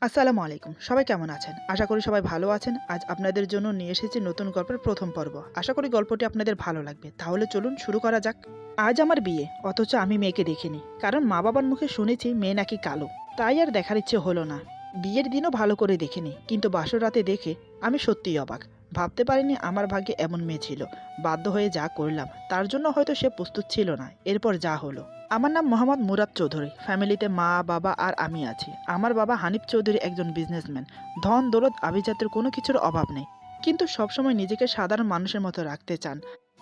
আসসালামু আলাইকুম। সবাই কেমন আছেন? আশা করি সবাই ভালো আছেন। আজ আপনাদের জন্য নিয়ে এসেছি নতুন গল্পের প্রথম পর্ব। আশা করি গল্পটি আপনাদের ভালো লাগবে। তাহলে চলুন শুরু করা যাক। আজ আমার বিয়ে, অথচ আমি মেয়েকে দেখিনি। কারণ মা-বাবার মুখে শুনেছি মেয়ে নাকি কালো। তাই আর দেখার ইচ্ছে হলো না। বিয়ের দিনও ভালো করে দেখিনি, কিন্তু বাসর রাতে দেখে আমি সত্যিই অবাক। ভাবতে পারিনি আমার ভাগ্যে এমন মেয়ে ছিল। বাধ্য হয়ে যা করলাম, তার জন্য হয়তো সে প্রস্তুত ছিল না। এরপর যা হলো। আমার নাম মোহাম্মদ মুরাদ চৌধুরী। ফ্যামিলিতে মা, বাবা আর আমি আছি। আমার বাবা হানিফ চৌধুরী একজন বিজনেসম্যান। ধন দৌলত আভিজাত্যের কোনো কিছুর অভাব নেই, কিন্তু সবসময় নিজেকে সাধারণ মানুষের মতো রাখতে চান।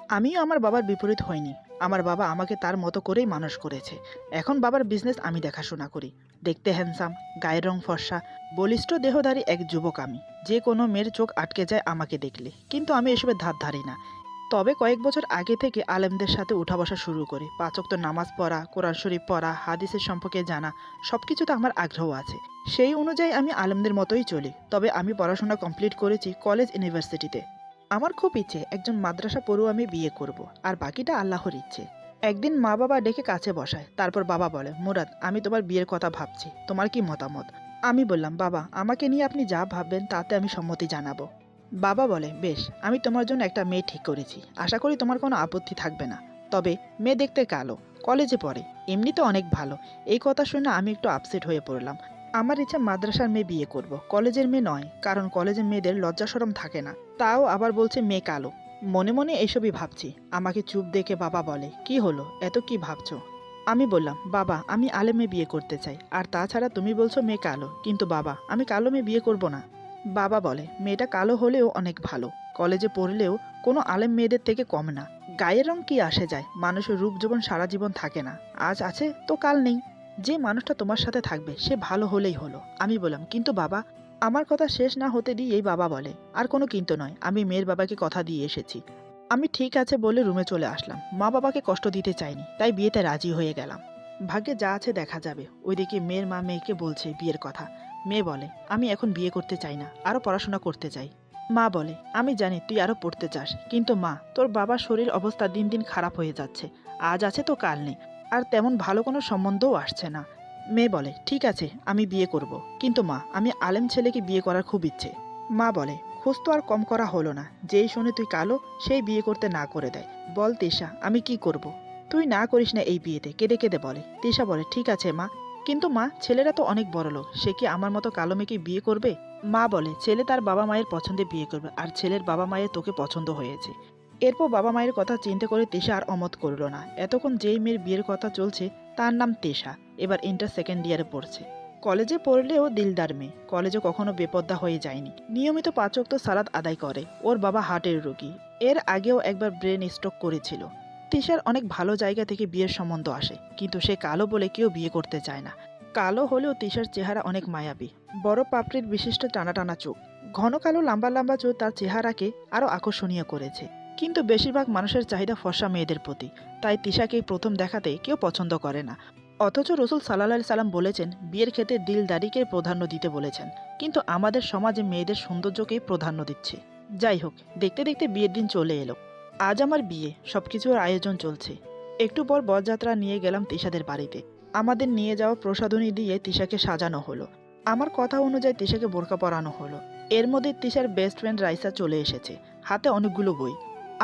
আমিও আমার বাবার বিপরীত হইনি। আমার বাবা আমাকে তার মতো করেই মানুষ করেছে। এখন বাবার বিজনেস আমি দেখাশোনা করি। দেখতে হ্যান্ডসাম, গায়ের রং ফর্সা, বলিষ্ঠ দেহধারী এক যুবক আমি। যে কোনো মেয়ের চোখ আটকে যায় আমাকে দেখলে, কিন্তু আমি এসবের ধার ধারি না। তবে কয়েক বছর আগে থেকে আলেমদের সাথে উঠা বসা শুরু করি। ৫ ওয়াক্ত নামাজ পড়া, কোরআন শরীফ পড়া, হাদিসের সম্পর্কে জানা, সবকিছুতে আমার আগ্রহ আছে। সেই অনুযায়ী আমি আলেমদের মতোই চলি। তবে আমি পড়াশোনা কমপ্লিট করেছি কলেজ ইউনিভার্সিটিতে। আমার খুব ইচ্ছে একজন মাদ্রাসা পড়ুয়া আমি বিয়ে করব, আর বাকিটা আল্লাহর ইচ্ছে। একদিন মা বাবা ডেকে কাছে বসায়। তারপর বাবা বলে, মুরাদ, আমি তোমার বিয়ের কথা ভাবছি, তোমার কি মতামত? আমি বললাম, বাবা, আমাকে নিয়ে আপনি যা ভাববেন তাতে আমি সম্মতি জানাবো। বাবা বলে, বেশ, আমি তোমার জন্য একটা মেয়ে ঠিক করেছি। আশা করি তোমার কোনো আপত্তি থাকবে না। তবে মেয়ে দেখতে কালো, কলেজে পড়ে, এমনিতে অনেক ভালো। এই কথা শুনে আমি একটু আপসেট হয়ে পড়লাম। আমার ইচ্ছা মাদ্রাসার মেয়ে বিয়ে করব, কলেজের মেয়ে নয়, কারণ কলেজের মেয়েদের লজ্জা শরম থাকে না। তাও আবার বলছে মেয়ে কালো। মনে মনে এসবই ভাবছি। আমাকে চুপ দেখে বাবা বলে, কি হলো, এত কি ভাবছো? আমি বললাম, বাবা, আমি আলেম মেয়ে বিয়ে করতে চাই। আর তাছাড়া তুমি বলছো মেয়ে কালো, কিন্তু বাবা, আমি কালো মেয়ে বিয়ে করব না। বাবা বলে, মেয়েটা কালো হলেও অনেক ভালো, কলেজে পড়লেও কোনো আলেম মেয়েদের থেকে কম না। গায়ের রং কি আসে যায়, মানুষের রূপ যৌবন সারা জীবন থাকে না। আজ আছে তো কাল নেই। যে মানুষটা তোমার সাথে থাকবে সে ভালো হলেই হলো। আমি বললাম, কিন্তু বাবা। আমার কথা শেষ না হতে দিয়েই বাবা বলে, আর কোনো কিন্তু নয়, আমি মেয়ের বাবাকে কথা দিয়ে এসেছি। আমি ঠিক আছে বলে রুমে চলে আসলাম। মা বাবাকে কষ্ট দিতে চাইনি, তাই বিয়েতে রাজি হয়ে গেলাম। ভাগ্যে যা আছে দেখা যাবে। ওইদিকে মেয়ের মা মেয়েকে বলছে বিয়ের কথা। মেয়ে বলে, আমি এখন বিয়ে করতে চাই না, আরও পড়াশোনা করতে চাই। মা বলে, আমি জানি তুই আরও পড়তে চাস, কিন্তু মা, তোর বাবার শরীর অবস্থা দিন দিন খারাপ হয়ে যাচ্ছে। আজ আছে তো কাল নেই, আর তেমন ভালো কোনো সম্বন্ধও আসছে না। মেয়ে বলে, ঠিক আছে, আমি বিয়ে করব, কিন্তু মা, আমি আলেম ছেলেকে বিয়ে করার খুব ইচ্ছে। মা বলে, খোঁজ তো আর কম করা হলো না, যেই শোনে তুই কালো সেই বিয়ে করতে না করে দেয়। বল তিশা, আমি কি করব? তুই না করিস না এই বিয়েতে, কেঁদে কেঁদে বলে। তিশা বলে, ঠিক আছে মা, কিন্তু মা, ছেলেরা তো অনেক বড় লোক, সে কি আমার মতো কালো মেয়েকে বিয়ে করবে? মা বলে, ছেলে তার বাবা মায়ের পছন্দে বিয়ে করবে, আর ছেলের বাবা মায়ের তোকে পছন্দ হয়েছে। এরপর বাবা মায়ের কথা চিন্তা করে তিশা আর অমত করল না। এতক্ষণ যেই মেয়ের বিয়ের কথা চলছে তার নাম তিশা, এবার ইন্টার সেকেন্ড ইয়ারে পড়ছে। কলেজে পড়লেও দিলদার মেয়ে, কলেজে কখনো বেপরদা হয়ে যায়নি। নিয়মিত ৫ ওয়াক্ত সালাত আদায় করে। ওর বাবা হার্টের রোগী। এর আগেও একবার ব্রেন স্ট্রোক করেছিল। তিশার অনেক ভালো জায়গা থেকে বিয়ের সম্বন্ধ আসে, কিন্তু সে কালো বলে কেউ বিয়ে করতে চায় না। কালো হলেও তিশার চেহারা অনেক মায়াবী। বড় পাপড়ির বিশিষ্ট টানা টানা চোখ, ঘন কালো লম্বা লম্বা চোখ তার চেহারাকে আরও আকর্ষণীয় করেছে। কিন্তু বেশিরভাগ মানুষের চাহিদা ফর্সা মেয়েদের প্রতি, তাই তিশাকে প্রথম দেখাতে কেউ পছন্দ করে না। অথচ রসুল সাল্লাল্লাহু সাল্লাম বলেছেন, বিয়ের ক্ষেত্রে দিলদারিকে প্রাধান্য দিতে বলেছেন। কিন্তু আমাদের সমাজে মেয়েদের সৌন্দর্যকেই প্রাধান্য দিচ্ছে। যাই হোক, দেখতে দেখতে বিয়ের দিন চলে এলো। আজ আমার বিয়ে, সবকিছুর আয়োজন চলছে। একটু পর বরযাত্রা নিয়ে গেলাম তিশাদের বাড়িতে। আমাদের নিয়ে যাওয়া প্রসাধনী দিয়ে তিশাকে সাজানো হলো। আমার কথা অনুযায়ী তিশাকে বোরকা পরানো হলো। এর মধ্যে তিশার বেস্ট ফ্রেন্ড রাইসা চলে এসেছে, হাতে অনেকগুলো বই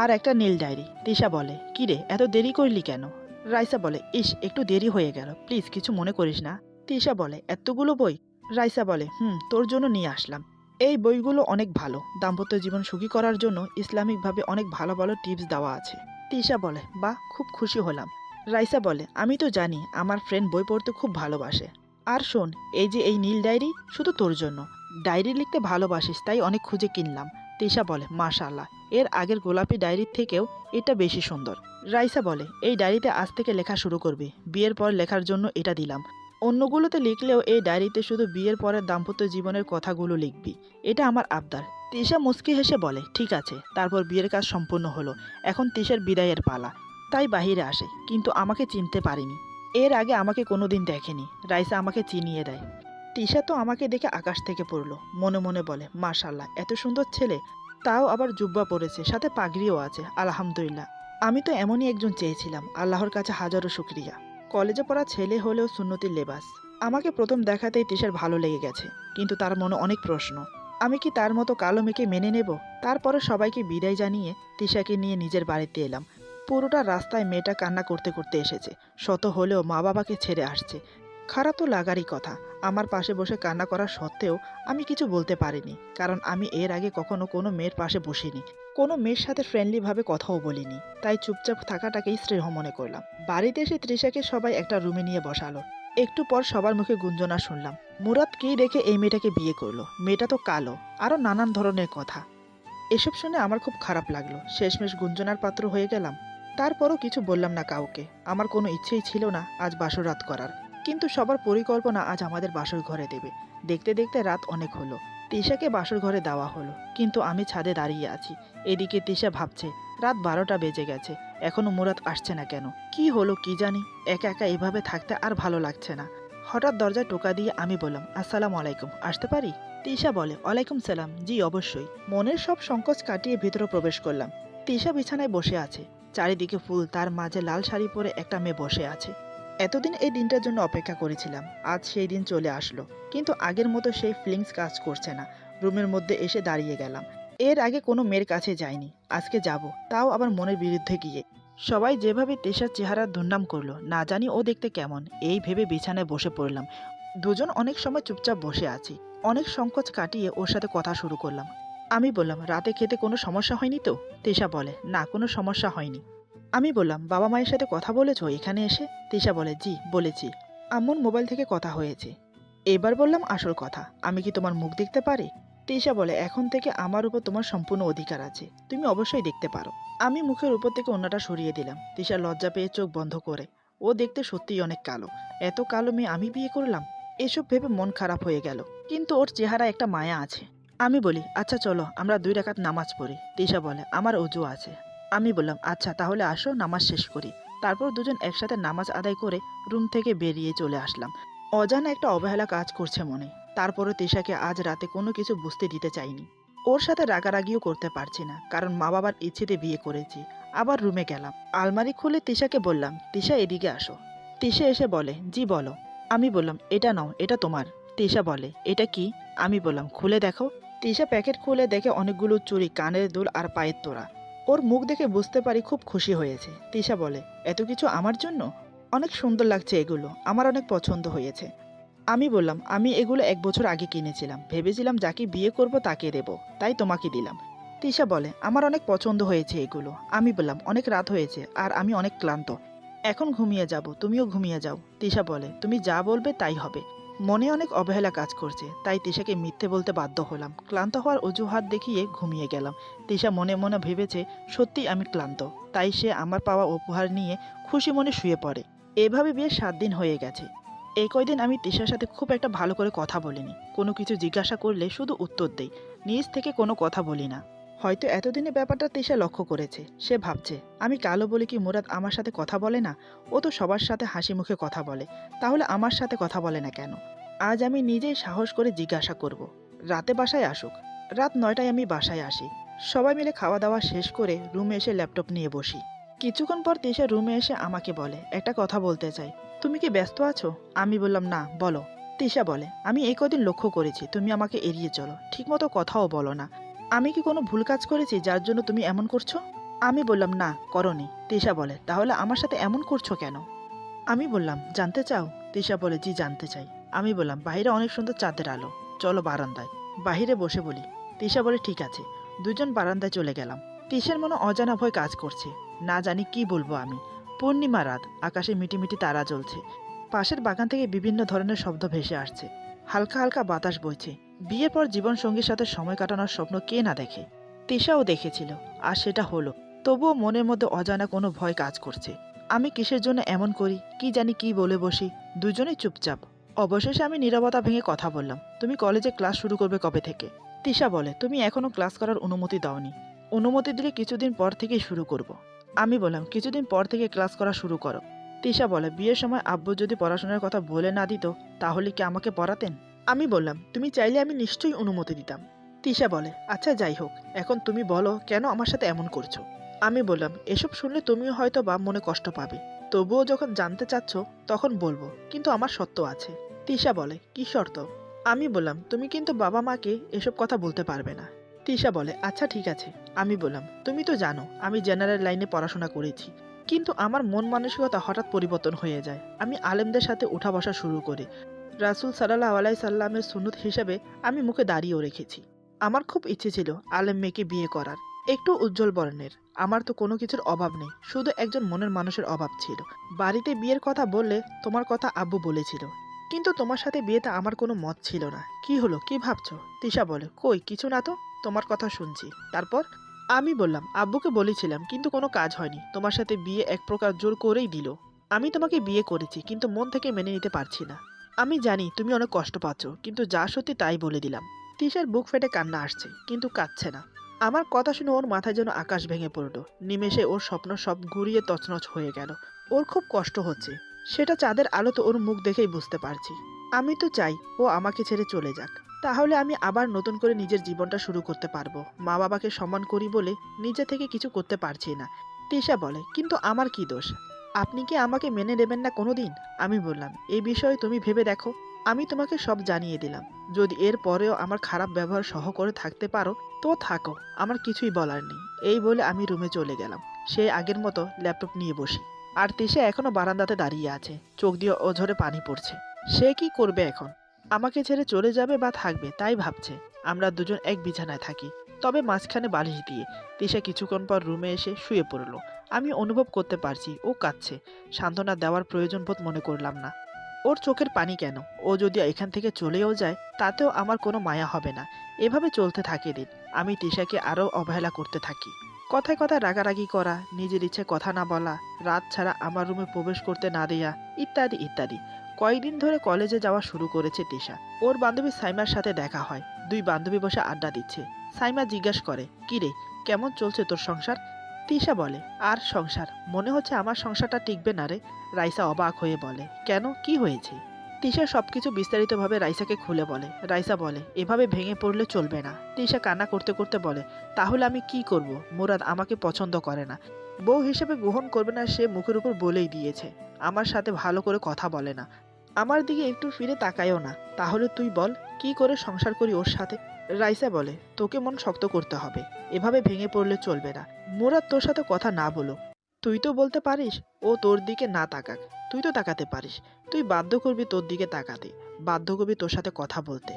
আর একটা নীল ডায়েরি। তিশা বলে, কিরে, এত দেরি করলি কেন? রাইসা বলে, ইস, একটু দেরি হয়ে গেল, প্লিজ কিছু মনে করিস না। তিশা বলে, এতগুলো বই? রাইসা বলে, তোর জন্য নিয়ে আসলাম। এই বইগুলো অনেক ভালো। দাম্পত্য জীবন সুখী করার জন্য ইসলামিকভাবে অনেক ভালো ভালো টিপস দেওয়া আছে। তিশা বলে, বাহ, খুব খুশি হলাম। রাইসা বলে, আমি তো জানি আমার ফ্রেন্ড বই পড়তে খুব ভালোবাসে। আর শোন, এই যে এই নীল ডায়েরি, শুধু তোর জন্য। ডায়েরি লিখতে ভালোবাসিস তাই অনেক খুঁজে কিনলাম। তিশা বলে, মাশাআল্লাহ, এর আগের গোলাপি ডায়েরির থেকেও এটা বেশি সুন্দর। রাইসা বলে, এই ডায়েরিতে আজ থেকে লেখা শুরু করবি, বিয়ের পর লেখার জন্য এটা দিলাম। অন্যগুলোতে লিখলেও এই ডায়েরিতে শুধু বিয়ের পরের দাম্পত্য জীবনের কথাগুলো লিখবি, এটা আমার আবদার। তিশা মুচকি হেসে বলে, ঠিক আছে। তারপর বিয়ের কাজ সম্পূর্ণ হলো। এখন তিশার বিদায়ের পালা। তাই বাহিরে আসে, কিন্তু আমাকে চিনতে পারেনি। এর আগে আমাকে কোনোদিন দেখেনি। রাইসা আমাকে চিনিয়ে দেয়। তিশা তো আমাকে দেখে আকাশ থেকে পড়লো। মনে মনে বলে, মাশাআল্লাহ, এত সুন্দর ছেলে, তাও আবার জুব্বা পরেছে, সাথে পাগড়িও আছে, আলহামদুলিল্লাহ। আমি তো এমনই একজন চেয়েছিলাম, আল্লাহর কাছে হাজারো শুকরিয়া। কলেজে পড়া ছেলে হলেও সুন্নতির লেবাস, আমাকে প্রথম দেখাতেই তিশার ভালো লেগে গেছে, কিন্তু তার মনে অনেক প্রশ্ন। আমি কি তার মতো কালো মেয়েকে মেনে নেব? তারপরে সবাইকে বিদায় জানিয়ে তিশাকে নিয়ে নিজের বাড়িতে এলাম। পুরোটা রাস্তায় মেয়েটা কান্না করতে করতে এসেছে। শত হলেও মা বাবাকে ছেড়ে আসছে। খারাপ তো লাগারই কথা। আমার পাশে বসে কান্না করা সত্ত্বেও আমি কিছু বলতে পারিনি, কারণ আমি এর আগে কখনো কোনো মেয়ের পাশে বসিনি, কোনো মেয়ের সাথে ফ্রেন্ডলিভাবে কথাও বলিনি। তাই চুপচাপ থাকাটাকেই শ্রেয় মনে করলাম। বাড়িতে এসে তৃষাকে সবাই একটা রুমে নিয়ে বসালো। একটু পর সবার মুখে গুঞ্জনা শুনলাম, মুরাদ কি দেখে এই মেয়েটাকে বিয়ে করলো, মেয়েটা তো কালো, আরও নানান ধরনের কথা। এসব শুনে আমার খুব খারাপ লাগলো। শেষমেশ গুঞ্জনার পাত্র হয়ে গেলাম। তারপরও কিছু বললাম না কাউকে। আমার কোনো ইচ্ছেই ছিল না আজ বাসর রাত করার, কিন্তু সবার পরিকল্পনা আজ আমাদের বাসর ঘরে দেবে। দেখতে দেখতে রাত অনেক হলো। তিশাকে বাসর ঘরে দেওয়া হলো, কিন্তু আমি ছাদে দাঁড়িয়ে আছি। এদিকে তিশা ভাবছে রাত 12টা বেজে গেছে, এখনো মুরাদ আসছে না কেন? কি হলো কি জানি, একা একা এভাবে থাকতে আর ভালো লাগছে না। হঠাৎ দরজায় টোকা দিয়ে আমি বললাম, আসসালামু আলাইকুম, আসতে পারি? তিশা বলে, ওয়ালাইকুম সালাম, জি অবশ্যই। মনের সব সংকোচ কাটিয়ে ভিতরে প্রবেশ করলাম। তিশা বিছানায় বসে আছে, চারিদিকে ফুল, তার মাঝে লাল শাড়ি পরে একটা মেয়ে বসে আছে। এতদিন এই দিনটার জন্য অপেক্ষা করেছিলাম, আজ সেই দিন চলে আসলো। কিন্তু আগের মতো সেই ফিলিংস কাজ করছে না। রুমের মধ্যে এসে দাঁড়িয়ে গেলাম। এর আগে কোনো মেয়ের কাছে যাইনি, আজকে যাব, তাও আবার মনের বিরুদ্ধে গিয়ে। সবাই যেভাবে তিশার চেহারার দুর্নাম করলো, না জানি ও দেখতে কেমন, এই ভেবে বিছানায় বসে পড়লাম। দুজন অনেক সময় চুপচাপ বসে আছি। অনেক সংকোচ কাটিয়ে ওর সাথে কথা শুরু করলাম। আমি বললাম, রাতে খেতে কোনো সমস্যা হয়নি তো? তিশা বলে, না কোনো সমস্যা হয়নি। আমি বললাম, বাবা মায়ের সাথে কথা বলেছো এখানে এসে? তিশা বলে, জি বলেছি, আম্মুর মোবাইল থেকে কথা হয়েছে। এবার বললাম আসল কথা, আমি কি তোমার মুখ দেখতে পারি? তিশা বলে, এখন থেকে আমার উপর তোমার সম্পূর্ণ অধিকার আছে, তুমি অবশ্যই দেখতে পারো। আমি মুখের উপর থেকে ওড়নাটা সরিয়ে দিলাম। তিশা লজ্জা পেয়ে চোখ বন্ধ করে। ও দেখতে সত্যিই অনেক কালো। এত কালো মেয়ে আমি বিয়ে করলাম? এসব ভেবে মন খারাপ হয়ে গেল, কিন্তু ওর চেহারা একটা মায়া আছে। আমি বলি, আচ্ছা চলো আমরা 2 রাকাত নামাজ পড়ি। তিশা বলে, আমার অজু আছে। আমি বললাম, আচ্ছা তাহলে আসো নামাজ শেষ করি। তারপর দুজন একসাথে নামাজ আদায় করে রুম থেকে বেরিয়ে চলে আসলাম। অজানা একটা অবহেলা কাজ করছে মনে। তারপরে তিশাকে আজ রাতে কোনো কিছু বুঝতে দিতে চাইনি। ওর সাথে রাগারাগিও করতে পারছি না, কারণ মা বাবার ইচ্ছেতে বিয়ে করেছি। আবার রুমে গেলাম, আলমারি খুলে তিশাকে বললাম, তিশা এদিকে আসো। তিশা এসে বলে, জি বলো। আমি বললাম, এটা নাও, এটা তোমার। তিশা বলে, এটা কি? আমি বললাম, খুলে দেখো। তিশা প্যাকেট খুলে দেখে অনেকগুলো চুড়ি, কানের দুল আর পায়ের তোড়া। ওর মুখ দেখে বুঝতে পারি খুব খুশি হয়েছে। তিশা বলে, এত কিছু আমার জন্য? অনেক সুন্দর লাগছে এগুলো, আমার অনেক পছন্দ হয়েছে। আমি বললাম, আমি এগুলো 1 বছর আগে কিনেছিলাম, ভেবেছিলাম যাকে বিয়ে করব তাকে দেব, তাই তোমাকে দিলাম। তিশা বলে, আমার অনেক পছন্দ হয়েছে এগুলো। আমি বললাম, অনেক রাত হয়েছে আর আমি অনেক ক্লান্ত, এখন ঘুমিয়ে যাব, তুমিও ঘুমিয়ে যাও। তিশা বলে, তুমি যা বলবে তাই হবে। মনে অনেক অবহেলা কাজ করছে, তাই তিশাকে মিথ্যে বলতে বাধ্য হলাম। ক্লান্ত হওয়ার অজুহাত দেখিয়ে ঘুমিয়ে গেলাম। তিশা মনে মনে ভেবেছে সত্যি আমি ক্লান্ত, তাই সে আমার পাওয়া উপহার নিয়ে খুশি মনে শুয়ে পড়ে। এভাবে বিয়ে 7 দিন হয়ে গেছে। এই কয়দিন আমি তিশার সাথে খুব একটা ভালো করে কথা বলিনি। কোনো কিছু জিজ্ঞাসা করলে শুধু উত্তর দেই, নিজ থেকে কোনো কথা বলি না। হয়তো এতদিনে ব্যাপারটা তিশা লক্ষ্য করেছে। সে ভাবছে, আমি কালো বলে কি মুরাদ আমার সাথে কথা বলে না? ও তো সবার সাথে হাসি মুখে কথা বলে, তাহলে আমার সাথে কথা বলে না কেন? আজ আমি নিজেই সাহস করে জিজ্ঞাসা করব। রাতে বাসায় আসুক। রাত 9টায় আমি বাসায় আসি। সবাই মিলে খাওয়া দাওয়া শেষ করে রুমে এসে ল্যাপটপ নিয়ে বসি। কিছুক্ষণ পর তিশা রুমে এসে আমাকে বলে, একটা কথা বলতে চাই, তুমি কি ব্যস্ত আছো? আমি বললাম, না বলো। তিশা বলে, আমি এই কদিন লক্ষ্য করেছি তুমি আমাকে এড়িয়ে চলো, ঠিকমতো কথাও বলো না। আমি কি কোনো ভুল কাজ করেছি যার জন্য তুমি এমন করছো? আমি বললাম, না করনি। তিশা বলে, তাহলে আমার সাথে এমন করছো কেন? আমি বললাম, জানতে চাও? তিশা বলে, জি জানতে চাই। আমি বললাম, বাইরে অনেক সুন্দর চাঁদের আলো, চলো বারান্দায়, বাহিরে বসে বলি। তিশা বলে, ঠিক আছে। দুজন বারান্দায় চলে গেলাম। তিশার মনে অজানা ভয় কাজ করছে, না জানি কি বলবো আমি। পূর্ণিমা রাত, আকাশে মিটিমিটি তারা জ্বলছে। পাশের বাগান থেকে বিভিন্ন ধরনের শব্দ ভেসে আসছে। হালকা হালকা বাতাস বইছে। বিয়ের পর জীবনসঙ্গীর সাথে সময় কাটানোর স্বপ্ন কে না দেখে? তিশাও দেখেছিল, আর সেটা হলো। তবুও মনের মধ্যে অজানা কোনো ভয় কাজ করছে। আমি কিসের জন্য এমন করি, কি জানি কি বলে বসি। দুজনেই চুপচাপ। অবশেষে আমি নীরবতা ভেঙে কথা বললাম, তুমি কলেজে ক্লাস শুরু করবে কবে থেকে? তিশা বলে, তুমি এখনো ক্লাস করার অনুমতি দাওনি। অনুমতি দিলে কিছুদিন পর থেকেই শুরু করব। আমি বললাম, কিছুদিন পর থেকে ক্লাস করা শুরু করো। তিশা বলে, বিয়ের সময় আব্বু যদি পড়াশোনার কথা বলে না দিত, তাহলে কি আমাকে পড়াতেন? আমি বললাম, তুমি চাইলে আমি নিশ্চয়ই অনুমতি দিতাম। তিশা বলে, আচ্ছা যাই হোক, এখন তুমি বলো কেন আমার সাথে এমন করছো? আমি বললাম, এসব শুনলে তুমিও হয়তো বা মনে কষ্ট পাবে, তবুও যখন জানতে চাচ্ছ তখন বলবো, কিন্তু আমার সত্য আছে। তিশা বলে, কি শর্ত? আমি বললাম, তুমি কিন্তু বাবা মাকে এসব কথা বলতে পারবে না। তিশা বলে, আচ্ছা ঠিক আছে। আমি বললাম, তুমি তো জানো আমি জেনারেল লাইনে পড়াশোনা করেছি, কিন্তু আমার মন মানসিকতা হঠাৎ পরিবর্তন হয়ে যায়। আমি আলেমদের সাথে উঠা বসা শুরু করি। রাসূল সাল্লাল্লাহু আলাইহি সাল্লামের সুন্নত হিসেবে আমি মুখে দাঁড়িয়েও রেখেছি। আমার খুব ইচ্ছে ছিল আলেম মেয়েকে বিয়ে করার, একটু উজ্জ্বল বর্ণের। আমার তো কোনো কিছুর অভাব নেই, শুধু একজন মনের মানুষের অভাব ছিল। বাড়িতে বিয়ের কথা বললে তোমার কথা আব্বু বলেছিল, কিন্তু তোমার সাথে বিয়েতে আমার কোনো মত ছিল না। কি হলো, কি ভাবছো? তিশা বলে, কই কিছু না তো, তোমার কথা শুনছি। তারপর? আমি বললাম, আব্বুকে বলেছিলাম, কিন্তু কোনো কাজ হয়নি। তোমার সাথে বিয়ে এক প্রকার জোর করেই দিল। আমি তোমাকে বিয়ে করেছি, কিন্তু মন থেকে মেনে নিতে পারছি না। আমি জানি তুমি অনেক কষ্ট পাচ্ছ, কিন্তু যা সত্যি তাই বলে দিলাম। তিশার বুক ফেটে কান্না আসছে, কিন্তু কাঁদছে না। আমার কথা শুনে ওর মাথায় যেন আকাশ ভেঙে পড়ল। নিমেষে ওর স্বপ্ন সব ঘুরিয়ে তছনছ হয়ে গেল। ওর খুব কষ্ট হচ্ছে, সেটা চাঁদের আলোতে ওর মুখ দেখেই বুঝতে পারছি। আমি তো চাই ও আমাকে ছেড়ে চলে যাক, তাহলে আমি আবার নতুন করে নিজের জীবনটা শুরু করতে পারবো। মা বাবাকে সম্মান করি বলে নিজে থেকে কিছু করতে পারছি না। তিশা বলে, কিন্তু আমার কি দোষ? আপনি কি আমাকে মেনে নেবেন না কোনোদিন? আমি বললাম, এই বিষয়ে তুমি ভেবে দেখো। আমি তোমাকে সব জানিয়ে দিলাম। যদি এর পরেও আমার খারাপ ব্যবহার সহ করে থাকতে পারো তো থাকো, আমার কিছুই বলার নেই। এই বলে আমি রুমে চলে গেলাম। সে আগের মতো ল্যাপটপ নিয়ে বসি। আর তিশা এখনো বারান্দাতে দাঁড়িয়ে আছে, চোখ দিয়ে অঝরে পানি পড়ছে। সে কি করবে এখন? আমাকে ছেড়ে চলে যাবে বা থাকবে তাই ভাবছে। আমরা দুজন এক বিছানায় থাকি, তবে মাঝখানে বালিশ দিয়ে। তিশা কিছুক্ষণ পর রুমে এসে শুয়ে পড়ল। আমি অনুভব করতে পারছি ও কাঁদছে। সান্ত্বনা দেওয়ার প্রয়োজন বোধ মনে করলাম না। ওর চোখের পানি কেন? ও যদি এখান থেকে চলেও যায় তাতেও আমার কোনো মায়া হবে না। এভাবে চলতে থাকে দিন। আমি তিশাকে আরও অবহেলা করতে থাকি। কথায় কথায় রাগারাগি করা, নিজের ইচ্ছে কথা না বলা, রাত ছাড়া আমার রুমে প্রবেশ করতে না দেয়া, ইত্যাদি ইত্যাদি। কয়েকদিন ধরে কলেজে যাওয়া শুরু করেছে তিশা। ওর বান্ধবী সাইমার সাথে দেখা হয়। দুই বান্ধবী বসে আড্ডা দিচ্ছে। সাইমা জিজ্ঞাসা করে, কিরে, কেমন চলছে তোর সংসার? তিশা বলে, আর সংসার? মনে হচ্ছে আমার সংসারটা টিকবে না রে। রাইসা অবাক হয়ে বলে, কেন, কি হয়েছে? তিশা সবকিছু বিস্তারিতভাবে রাইসাকে খুলে বলে। রাইসা বলে, এভাবে ভেঙে পড়লে চলবে না। তিশা কান্না করতে করতে বলে, তাহলে আমি কি করব? মুরাদ আমাকে পছন্দ করে না, বউ হিসেবে গ্রহণ করবে না, সে মুখের উপর বলেই দিয়েছে। আমার সাথে ভালো করে কথা বলে না, আমার দিকে একটু ফিরে তাকায়ও না। তাহলে তুই বল, কি করে সংসার করি ওর সাথে? রাইসা বলে, তোকে মন শক্ত করতে হবে, এভাবে ভেঙে পড়লে চলবে না। মুরাদ তোর সাথে কথা না বলো, তুই তো বলতে পারিস ও তোর দিকে না তাকাক। তুই তো তাকাতে পারিস। তুই বাধ্য করবি তোর দিকে তাকাতে, বাধ্য করবি তোর সাথে কথা বলতে।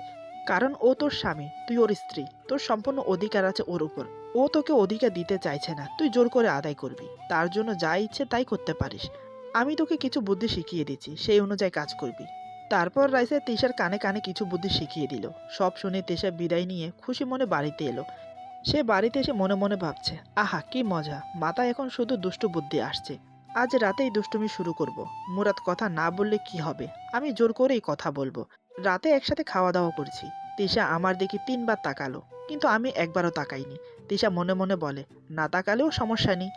কারণ ও তোর স্বামী, তুই ওর স্ত্রী, তোর সম্পূর্ণ অধিকার আছে ওর উপর। ও তোকে অধিকার দিতে চাইছে না, তুই জোর করে আদায় করবি। তার জন্য যা ইচ্ছে তাই করতে পারিস। আমি তোকে কিছু বুদ্ধি শিখিয়ে দিচ্ছি, সেই অনুযায়ী কাজ করবি। তারপর রাইসা তিশার কানে কানে কিছু বুদ্ধি শিখিয়ে দিল। সব শুনে তিশা বিদায় নিয়ে খুশি মনে বাড়িতে এলো। সে বাড়িতে এসে মনে মনে ভাবছে, আহা কি মজা, মাথায় এখন শুধু দুষ্টু বুদ্ধি আসছে। আজ রাতেই দুষ্টুমি শুরু করব। মুরাদ কথা না বললে কি হবে, আমি জোর করেই কথা বলবো। রাতে একসাথে খাওয়া দাওয়া করছি। তিশা আমার দিকে 3বার তাকালো, কিন্তু আমি একবারও তাকাইনি। তিশা মনে মনে বলে, না তাকালেও সমস্যা নেই।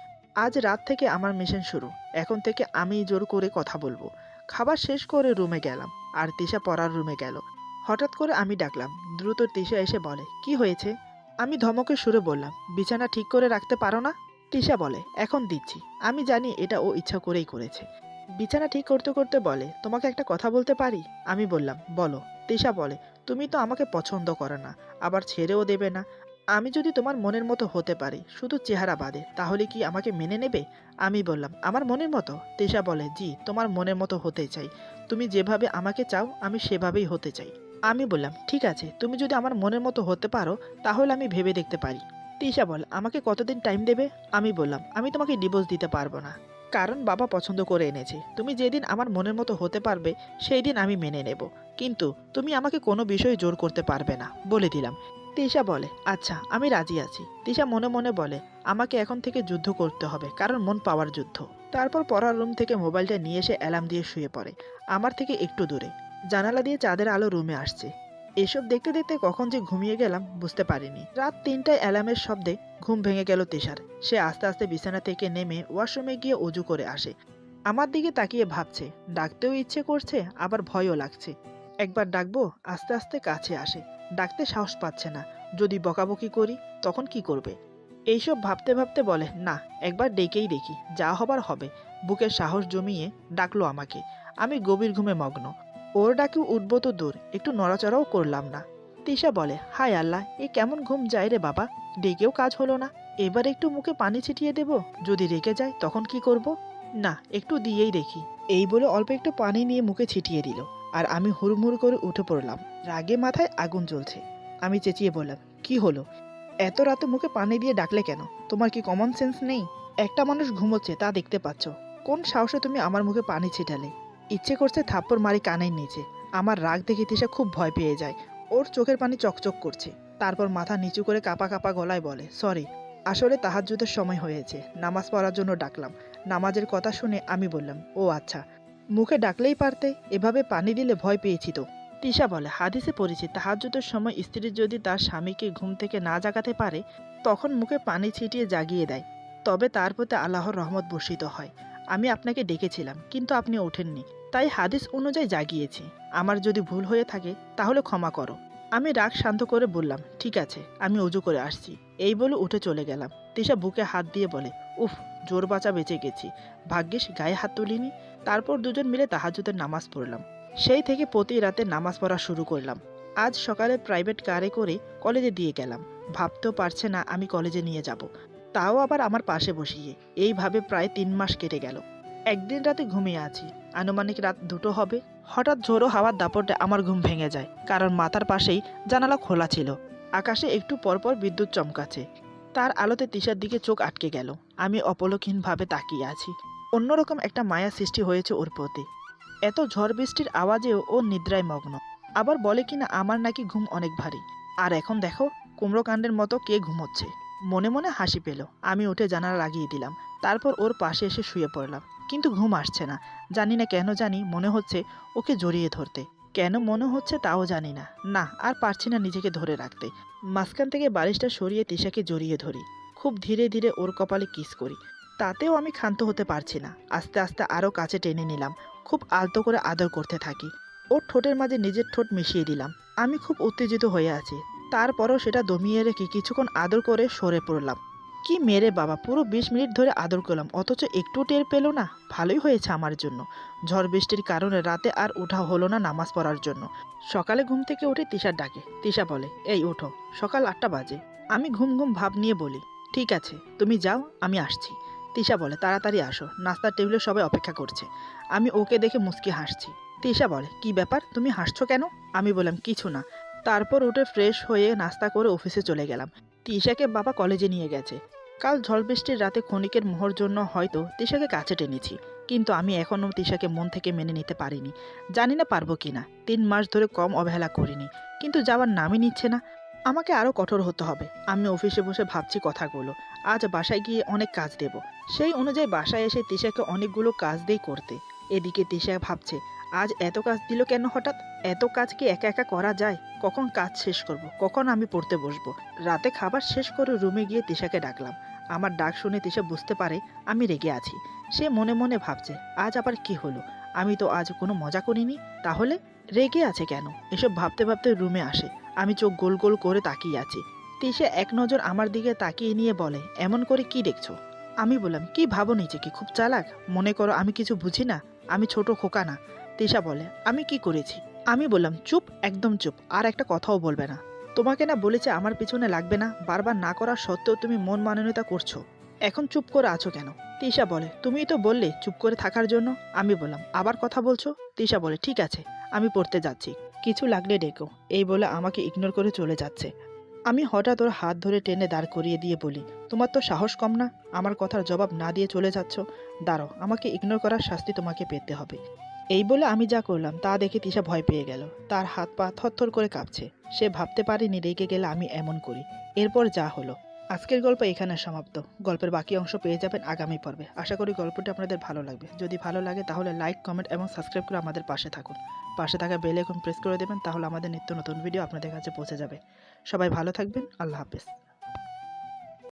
আজ রাত থেকে আমার মিশন শুরু। এখন থেকে আমি জোর করে কথা বলবো। খাবার শেষ করে রুমে গেলাম, আর তিশা পড়ার রুমে গেল। হঠাৎ করে আমি ডাকলাম। দ্রুত তিশা এসে বলে, কি হয়েছে? আমি ধমকে সুরে বললাম, বিছানা ঠিক করে রাখতে পারো না? তিশা বলে, এখন দিচ্ছি। আমি জানি এটা ও ইচ্ছা করেই করেছে। বিছানা ঠিক করতে করতে বলে, তোমাকে একটা কথা বলতে পারি? আমি বললাম, বলো। তিশা বলে, তুমি তো আমাকে পছন্দ করো না, আবার ছেড়েও দেবে না। আমি যদি তোমার মনের মতো হতে পারি, শুধু চেহারা বাদে, তাহলে কি আমাকে মেনে নেবে? আমি বললাম, আমার মনের মতো? তিশা বলে, জি, তোমার মনের মতো হতে চাই। তুমি যেভাবে আমাকে চাও আমি সেভাবেই হতে চাই। আমি বললাম, ঠিক আছে, তুমি যদি আমার মনের মতো হতে পারো তাহলে আমি ভেবে দেখতে পারি। তিশা বল, আমাকে কতদিন টাইম দেবে? আমি বললাম, আমি তোমাকে ডিভোর্স দিতে পারবো না, কারণ বাবা পছন্দ করে এনেছে। তুমি যেদিন আমার মনের মতো হতে পারবে সেই দিন আমি মেনে নেব, কিন্তু তুমি আমাকে কোনো বিষয়ে জোর করতে পারবে না, বলে দিলাম। তিশা বলে, আচ্ছা, আমি রাজি আছি। তিশা মনে মনে বলে, আমাকে এখন থেকে যুদ্ধ করতে হবে, কারণ মন পাওয়ার যুদ্ধ। তারপর পড়ার রুম থেকে মোবাইলটা নিয়ে এসে অ্যালার্ম দিয়ে শুয়ে পড়ে, আমার থেকে একটু দূরে। জানালা দিয়ে চাঁদের আলো রুমে আসছে। এসব দেখতে দেখতে কখন যে ঘুমিয়ে গেলাম বুঝতে পারিনি। রাত 3টায় অ্যালার্মের শব্দে ঘুম ভেঙে গেল তিশার। সে আস্তে আস্তে বিছানা থেকে নেমে ওয়াশরুমে গিয়ে অজু করে আসে। আমার দিকে তাকিয়ে ভাবছে, ডাকতেও ইচ্ছে করছে, আবার ভয়ও লাগছে। একবার ডাকবো, আস্তে আস্তে কাছে আসে। ডাকতে সাহস পাচ্ছে না, যদি বকাবকি করি তখন কি করবে? এইসব ভাবতে ভাবতে বলে, না, একবার ডেকেই দেখি, যা হবার হবে। বুকের সাহস জমিয়ে ডাকলো আমাকে। আমি গভীর ঘুমে মগ্ন। ওর ডাকে উঠবো তো দূর, একটু নড়াচড়াও করলাম না। তিশা বলে, হায় আল্লাহ, এ কেমন ঘুম যায় রে বাবা, ডেকেও কাজ হলো না। এবার একটু মুখে পানি ছিটিয়ে দেব, যদি রেগে যায় তখন কি করব? না, একটু দিয়েই দেখি। এই বলে অল্প একটু পানি নিয়ে মুখে ছিটিয়ে দিল, আর আমি হুড়মুড় করে উঠে পড়লাম। রাগে মাথায় আগুন জ্বলছে। আমি চেঁচিয়ে বললাম, কি হলো? এত রাতে মুখে পানি দিয়ে ডাকলে কেন? তোমার কি কমন সেন্স নেই? একটা মানুষ ঘুমোচ্ছে, তা দেখতে পাচ্ছ। কোন সাহসে তুমি আমার মুখে পানি ছিটালে? ইচ্ছে করছে থাপ্পড় মারি কানের নিচে। আমার রাগ দেখে তিশা খুব ভয় পেয়ে যায়। ওর চোখের পানি চকচক করছে। তারপর মাথা নিচু করে কাঁপা কাঁপা গলায় বলে, সরি, আসলে তাহাজ্জুদের সময় হয়েছে, নামাজ পড়ার জন্য ডাকলাম। নামাজের কথা শুনে আমি বললাম, ও আচ্ছা, মুখে ডাকলেই পারতে, এভাবে পানি দিলে ভয় পেয়েছি তো। তিশা বলে, হাদিসে পড়েছি তাহাজ্জুদের সময় স্ত্রী যদি তার স্বামীকে ঘুম থেকে না জাগাতে পারে, তখন মুখে পানি ছিটিয়ে জাগিয়ে দেয়, তবে তার প্রতি আল্লাহর রহমত বর্ষিত হয়। আমি আপনাকে ডেকেছিলাম, কিন্তু আপনি ওঠেননি, তাই হাদিস অনুযায়ী জাগিয়েছি। আমার যদি ভুল হয়ে থাকে তাহলে ক্ষমা করো। আমি রাগ শান্ত করে বললাম, ঠিক আছে, আমি অজু করে আসছি। এই বলে উঠে চলে গেলাম। তিশা বুকে হাত দিয়ে বলে, উফ, জোর বাঁচা বেঁচে গেছি, ভাগ্যিস গায়ে হাত তুলিনি। তারপর দুজন মিলে তাহাজ্জুদের নামাজ পড়লাম। সেই থেকে প্রতি রাতে নামাজ পড়া শুরু করলাম। আজ সকালে প্রাইভেট কারে করে কলেজে দিয়ে গেলাম। ভাবতেও পারছে না আমি কলেজে নিয়ে যাব, তাও আবার আমার পাশে বসিয়ে। এইভাবে প্রায় 3 মাস কেটে গেল। একদিন রাতে ঘুমিয়ে আছি, আনুমানিক রাত 2টো হবে। হঠাৎ ঝোড়ো হাওয়ার দাপটে আমার ঘুম ভেঙে যায়, কারণ মাথার পাশেই জানালা খোলা ছিল। আকাশে একটু পরপর বিদ্যুৎ চমকাচ্ছে। তার আলোতে তিশার দিকে চোখ আটকে গেল। আমি অপলকহীনভাবে তাকিয়ে আছি। অন্যরকম একটা মায়া সৃষ্টি হয়েছে ওর প্রতি। এত ঝড় বৃষ্টির আওয়াজেও ও নিদ্রায় মগ্ন। আবার বলে কিনা আমার নাকি ঘুম অনেক ভারী। আর এখন দেখো, কুমড়োকাণ্ডের মতো কে ঘুমোচ্ছে। মনে মনে হাসি পেল। আমি উঠে জানালা লাগিয়ে দিলাম। তারপর ওর পাশে এসে শুয়ে পড়লাম। কিন্তু ঘুম আসছে না। জানি না কেন, জানি মনে হচ্ছে ওকে জড়িয়ে ধরতে। কেন মনে হচ্ছে তাও জানি না। না, আর পারছি না নিজেকে ধরে রাখতে। মাঝখান থেকে বালিশটা সরিয়ে তিশাকে জড়িয়ে ধরি। খুব ধীরে ধীরে ওর কপালে কিস করি। তাতেও আমি ক্ষান্ত হতে পারছি না। আস্তে আস্তে আরও কাছে টেনে নিলাম। খুব আলতো করে আদর করতে থাকি। ওর ঠোঁটের মাঝে নিজের ঠোঁট মিশিয়ে দিলাম। আমি খুব উত্তেজিত হয়ে আছি। তারপরও সেটা দমিয়ে রেখে কিছুক্ষণ আদর করে সরে পড়লাম। কি মেরে বাবা, পুরো 20 মিনিট ধরে আদর করলাম, অথচ একটু টের পেল না। ভালোই হয়েছে আমার জন্য। ঝড় বৃষ্টির কারণে রাতে আর ওঠা হলো না নামাজ পড়ার জন্য। সকালে ঘুম থেকে উঠে তিশার ডাকে। তিশা বলে, এই ওঠো, সকাল 8টা বাজে। আমি ঘুম ঘুম ভাব নিয়ে বলি, ঠিক আছে, তুমি যাও, আমি আসছি। তিশা বলে, তাড়াতাড়ি আসো, নাস্তার টেবিলে সবাই অপেক্ষা করছে। আমি ওকে দেখে মুচকি হাসছি। তিশা বলে, কি ব্যাপার, তুমি হাসছো কেন? আমি বললাম, কিছু না। তারপর উঠে ফ্রেশ হয়ে নাস্তা করে অফিসে চলে গেলাম। তিশাকে বাবা কলেজে নিয়ে গেছে। কাল ঝড় বৃষ্টির রাতে ক্ষণিকের মোহর জন্য হয়তো তিশাকে কাছে টেনেছি, কিন্তু আমি এখনও তিশাকে মন থেকে মেনে নিতে পারিনি। জানি না পারবো কিনা। 3 মাস ধরে কম অবহেলা করিনি, কিন্তু যাওয়ার নামই নিচ্ছে না। আমাকে আরও কঠোর হতে হবে। আমি অফিসে বসে ভাবছি কথাগুলো। আজ বাসায় গিয়ে অনেক কাজ দেব। সেই অনুযায়ী বাসায় এসে তিশাকে অনেকগুলো কাজ দেই করতে। এদিকে তিশা ভাবছে, আজ এত কাজ দিল কেন হঠাৎ? এত কাজ কি একা একা করা যায়? কখন কাজ শেষ করব, কখন আমি পড়তে বসবো? রাতে খাবার শেষ করে রুমে গিয়ে তিশাকে ডাকলাম। আমার ডাক শুনে তিশা বুঝতে পারে আমি রেগে আছি। সে মনে মনে ভাবছে, আজ আবার কি হলো? আমি তো আজ কোনো মজা করিনি, তাহলে রেগে আছে কেন? এসব ভাবতে ভাবতে রুমে আসে। আমি চোখ গোল গোল করে তাকিয়ে আছি। তিশা এক নজর আমার দিকে তাকিয়ে নিয়ে বলে, এমন করে কি দেখছো? আমি বললাম, কি ভাবো নিজেকে খুব চালাক? মনে করো আমি কিছু বুঝি না? আমি ছোট খোকা না? তিশা বলে, আমি কি করেছি? আমি বললাম, চুপ, একদম চুপ, আর একটা কথাও বলবে না। তোমাকে না বলেছে আমার পিছনে লাগবে না? বারবার না করা সত্ত্বেও তুমি মন মাননীয়তা করছো। এখন চুপ করে আছো কেন? তিশা বলে, তুমিই তো বললে চুপ করে থাকার জন্য। আমি বললাম, আবার কথা বলছো? তিশা বলে, ঠিক আছে, আমি পড়তে যাচ্ছি, কিছু লাগলে ডেকো। এই বলে আমাকে ইগনোর করে চলে যাচ্ছে। আমি হঠাৎ ওর হাত ধরে টেনে দাঁড় করিয়ে দিয়ে বলি, তোমার তো সাহস কম না? আমার কথার জবাব না দিয়ে চলে যাচ্ছ। দাঁড়াও, আমাকে ইগনোর করার শাস্তি তোমাকে পেতে হবে। এই বলে আমি যা করলাম তা দেখে তিশা ভয় পেয়ে গেল। তার হাত পা থরথর করে কাঁপছে। সে ভাবতে পারেনি রেগে গেলে আমি এমন করি। এরপর যা হলো। আজকের গল্প এখানে সমাপ্ত। গল্পের বাকি অংশ পেয়ে যাবেন আগামী পর্বে। আশা করি গল্পটি আপনাদের ভালো লাগবে। যদি ভালো লাগে তাহলে লাইক, কমেন্ট এবং সাবস্ক্রাইব করে আমাদের পাশে থাকুন। পাশে থাকা বেল আইকন প্রেস করে দেবেন, তাহলে আমাদের নিত্য নতুন ভিডিও আপনাদের কাছে পৌঁছে যাবে। সবাই ভালো থাকবেন। আল্লাহ হাফেজ।